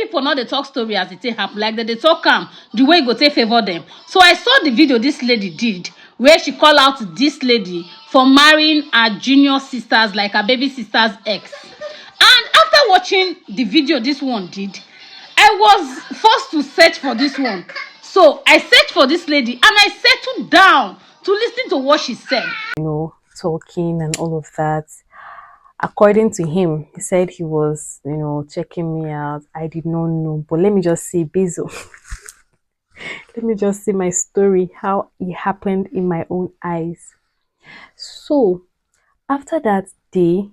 people not the talk story as it happen, like they talk the way go take favor them. So I saw the video this lady did where she called out this lady for marrying her junior sisters, like her baby sister's ex. And after watching the video this one did, I was forced to search for this one. So I searched for this lady and I settled down to listen to what she said. Talking and all of that. According to him, he said he was, checking me out. I did not know. But let me just say, Bezo. Let me just see my story, how it happened in my own eyes. So, after that day,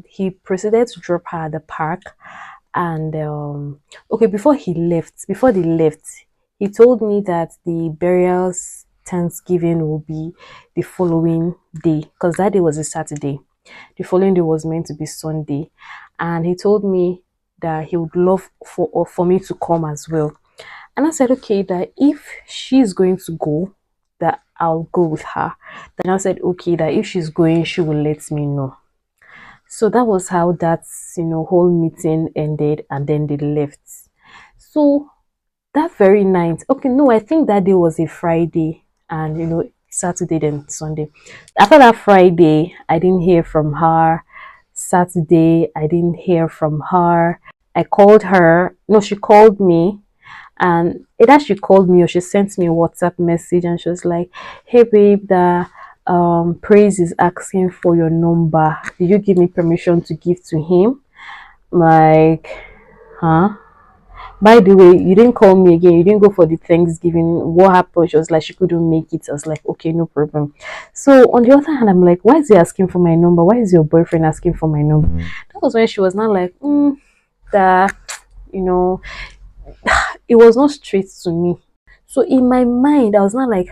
he proceeded to drop her at the park. And, okay, before they left, he told me that the burials Thanksgiving will be the following day, because that day was a Saturday. The following day was meant to be Sunday, and he told me that he would love for me to come as well. And I said, okay, that if she's going to go, that I'll go with her. Then I said, okay, that if she's going, she will let me know. So that was how that whole meeting ended, and then they left. So that very night, okay, no, I think that day was a Friday, and Saturday then Sunday. After that Friday, I didn't hear from her. Saturday, I didn't hear from her. I called her. No, she called me, and either she called me or she sent me a WhatsApp message, and she was like, "Hey babe, the Praise is asking for your number. Did you give me permission to give to him?" Like, huh? By the way, you didn't call me again. You didn't go for the Thanksgiving. What happened? She was like, she couldn't make it. I was like, okay, no problem. So on the other hand, I'm like, why is he asking for my number? Why is your boyfriend asking for my number? That was when she was not like, that, it was not straight to me. So in my mind, I was not like,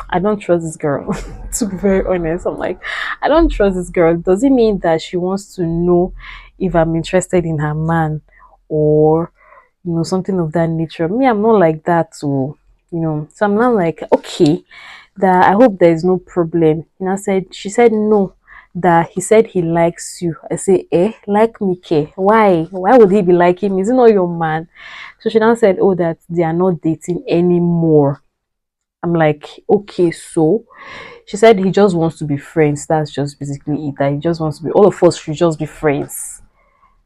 I don't trust this girl. To be very honest, I'm like, I don't trust this girl. Does it mean that she wants to know if I'm interested in her man, or something of that nature? Me, I'm not like that. So I'm not like, okay, that I hope there is no problem. She said no, that he said he likes you. I say, like me, ke? Why would he be liking me? Is it not your man? So she now said, oh, that they are not dating anymore. I'm like, okay. So she said he just wants to be friends. That's just basically it. That he just wants to be, all of us should just be friends.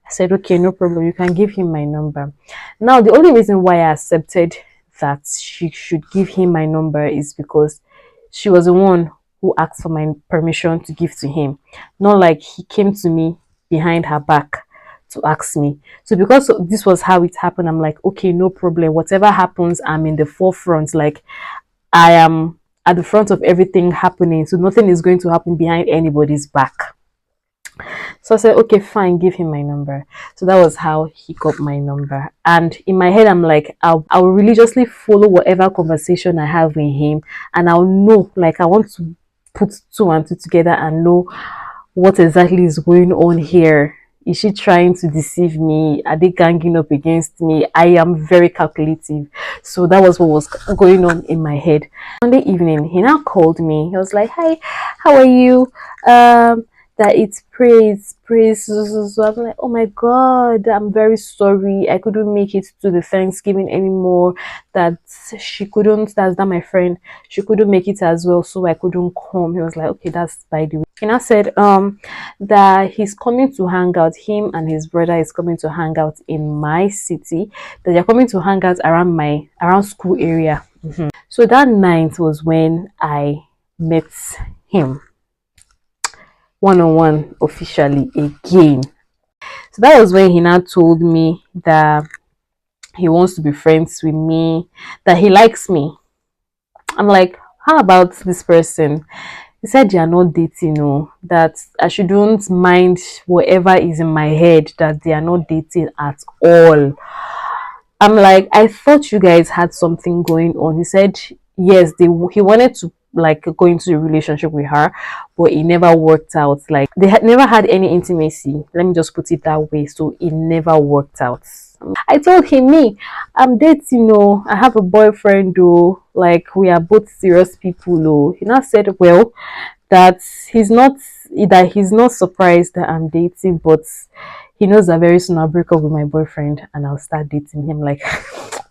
I said, okay, no problem. You can give him my number. Now, the only reason why I accepted that she should give him my number is because she was the one who asked for my permission to give to him. Not like he came to me behind her back to ask me. So because this was how it happened, I'm like, okay, no problem. Whatever happens, I'm in the forefront. Like, I am at the front of everything happening. So nothing is going to happen behind anybody's back. So I said, okay, fine, give him my number. So that was how he got my number. And in my head, I'm like, I'll religiously follow whatever conversation I have with him. And I'll know, like, I want to put 2 and 2 together and know what exactly is going on here. Is she trying to deceive me? Are they ganging up against me? I am very calculative. So that was what was going on in my head. Monday evening, he now called me. He was like, hi, how are you? That it's praise. So I'm like, oh my god, I'm very sorry. I couldn't make it to the Thanksgiving anymore. That she couldn't, that's not my friend. She couldn't make it as well, so I couldn't come. He was like, okay, that's by the way. He now said that he's coming to hang out. Him and his brother is coming to hang out in my city. That they're coming to hang out around school area. So that night was when I met him one-on-one officially again. So that was when he now told me that he wants to be friends with me, that he likes me. I'm like, how about this person? He said they are not dating, that I shouldn't mind whatever is in my head, that they are not dating at all. I'm like, I thought you guys had something going on. He said yes, he wanted to like go into a relationship with her, but it never worked out. Like, they had never had any intimacy, let me just put it that way. So it never worked out. I told him, me, I'm dating, I have a boyfriend though, like we are both serious people though. He now said, well, that he's not surprised that I'm dating, but He knows that very soon I'll break up with my boyfriend and I'll start dating him. Like,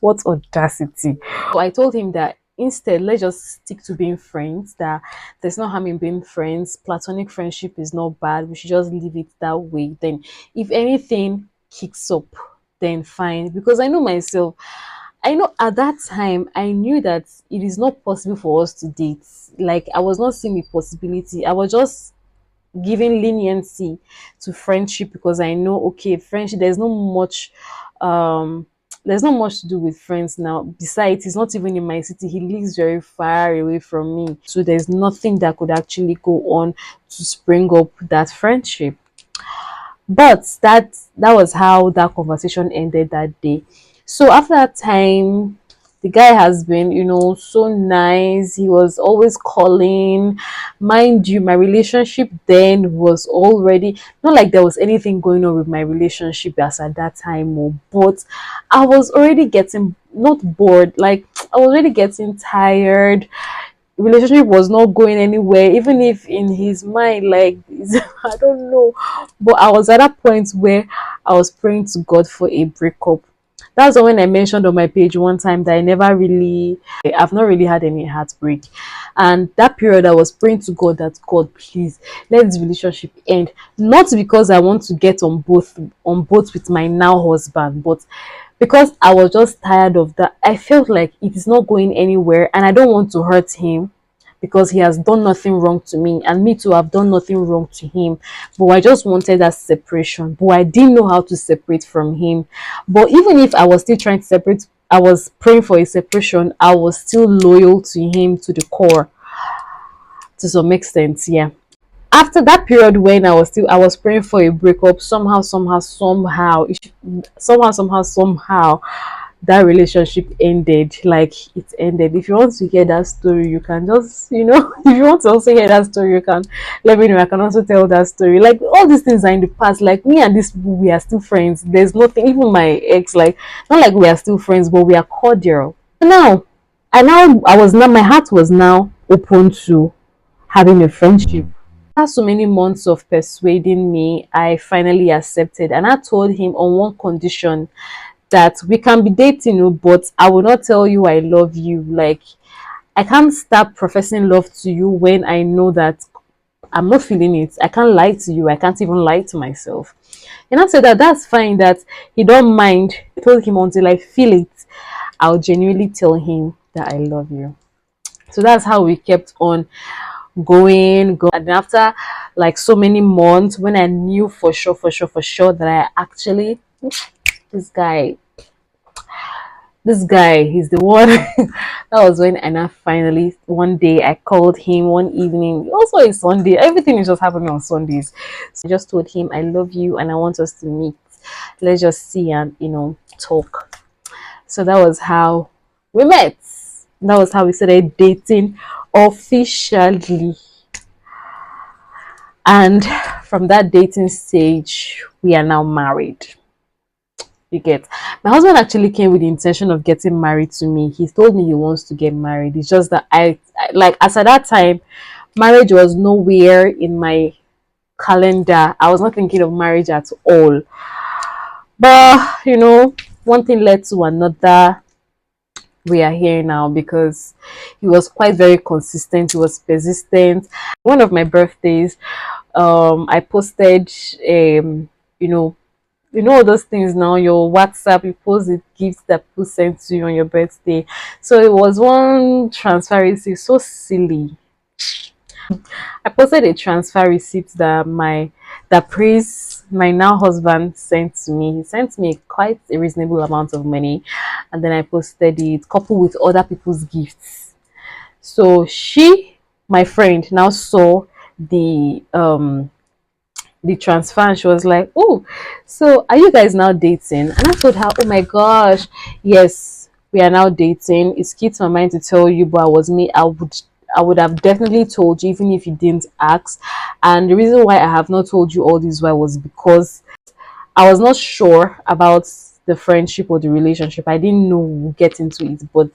what audacity. So I told him that instead, let's just stick to being friends, that there's no harm in being friends. Platonic friendship is not bad. We should just leave it that way. Then, if anything kicks up, then fine. Because I know myself, I know at that time, I knew that it is not possible for us to date. Like, I was not seeing the possibility. I was just giving leniency to friendship because I know, okay, friendship, um there's not much to do with friends now. Besides, he's not even in my city, he lives very far away from me, so there's nothing that could actually go on to spring up that friendship. But that was how that conversation ended that day. So after that time, the guy has been, so nice. He was always calling. Mind you, my relationship then was already not like there was anything going on with my relationship as at that time, but I was already getting not bored, like I was already getting tired. Relationship was not going anywhere, even if in his mind, like I don't know, but I was at a point where I was praying to God for a breakup. That's when I mentioned on my page one time that I've not really had any heartbreak. And that period I was praying to God that, God, please let this relationship end. Not because I want to get on both with my now husband, but because I was just tired of that. I felt like it is not going anywhere and I don't want to hurt him because he has done nothing wrong to me and me too have done nothing wrong to him. But I just wanted that separation. But I didn't know how to separate from him. But even if I was still trying to separate, I was praying for a separation, I was still loyal to him to the core, to some extent, yeah. After that period when I was praying for a breakup, somehow that relationship ended. Like, it ended. If you want to hear that story, you can just if you want to also hear that story, you can let me know. I can also tell that story. Like, all these things are in the past. Like, me and this people, we are still friends. There's nothing. Even my ex, like, not like we are still friends, but we are cordial. Now, my heart was now open to having a friendship. After so many months of persuading me, I finally accepted, and I told him on one condition, that we can be dating, but I will not tell you I love you. Like, I can't start professing love to you when I know that I'm not feeling it. I can't lie to you. I can't even lie to myself. And I said that that's fine, that he don't mind. I told him until I feel it, I'll genuinely tell him that I love you. So that's how we kept on going. And after like so many months, when I knew for sure that I actually, this guy he's the one. That was when Anna finally, one day I called him one evening, also a Sunday. Everything is just happening on Sundays. So I just told him I love you and I want us to meet. Let's just see and talk. So that was how we met. That was how we started dating officially. And from that dating stage, we are now married. You get, my husband actually came with the intention of getting married to me. He told me he wants to get married. It's just that I like, as at that time, marriage was nowhere in my calendar. I was not thinking of marriage at all. But one thing led to another. We are here now because he was quite very consistent. He was persistent. One of my birthdays, I posted all those things now, your WhatsApp, you post the gifts that people send to you on your birthday. So it was one transfer receipt, so silly. I posted a transfer receipt that praise my now husband sent to me. He sent me quite a reasonable amount of money, and then I posted it coupled with other people's gifts. So my friend, now saw the transfer, and she was like, oh, so are you guys now dating? And I told her, oh my gosh, yes, we are now dating. It's key to my mind to tell you, but I would have definitely told you even if you didn't ask. And the reason why I have not told you all this while was because I was not sure about the friendship or the relationship. I didn't know we'll get into it, but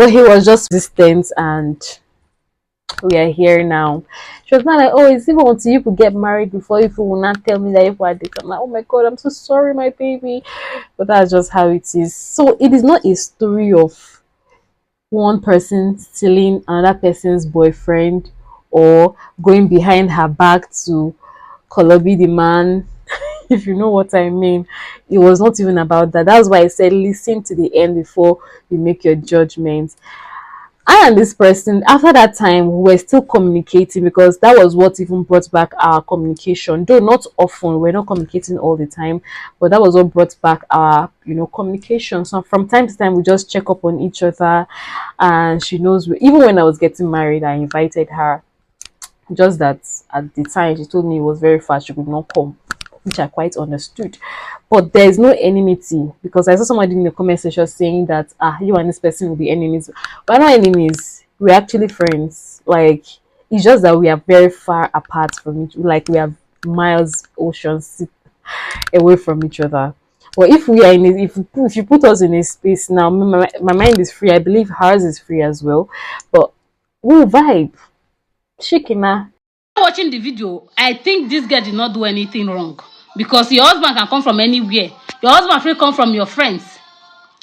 he was just resistant, and we are here now. She was not like, oh, it's even until you could get married before you will not tell me that you are dating. I'm like, oh my god, I'm so sorry, my baby. But that's just how it is. So it is not a story of one person stealing another person's boyfriend or going behind her back to Kolobi the man. If you know what I mean, it was not even about that. That's why I said listen to the end before you make your judgment. I and this person, after that time, we were still communicating because that was what even brought back our communication. Though not often, we're not communicating all the time, but that was what brought back our, communication. So from time to time, we just check up on each other, and she knows. Even when I was getting married, I invited her. Just that at the time, she told me it was very fast; she could not come, which I quite understood. But there's no enmity because I saw somebody in the comment section saying that you and this person will be enemies. We're not enemies. We're actually friends. Like it's just that we are very far apart from each. Like we have miles, oceans away from each other. But if we are in a, if you put us in a space now, my mind is free. I believe hers is free as well. But we'll vibe. Shikina. Watching the video, I think this girl did not do anything wrong because your husband can come from anywhere. Your husband will come from your friends.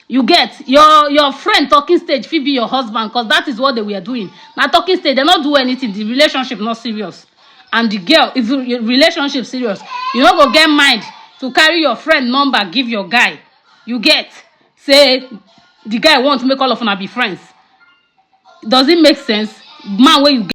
You get your friend talking stage fit be your husband because that is what they were doing. Now talking stage, they not do anything. The relationship not serious. And the girl, if your relationship serious, you not go get mind to carry your friend number, give your guy. You get say the guy want to make all of them be friends. Does it make sense? Man, where you get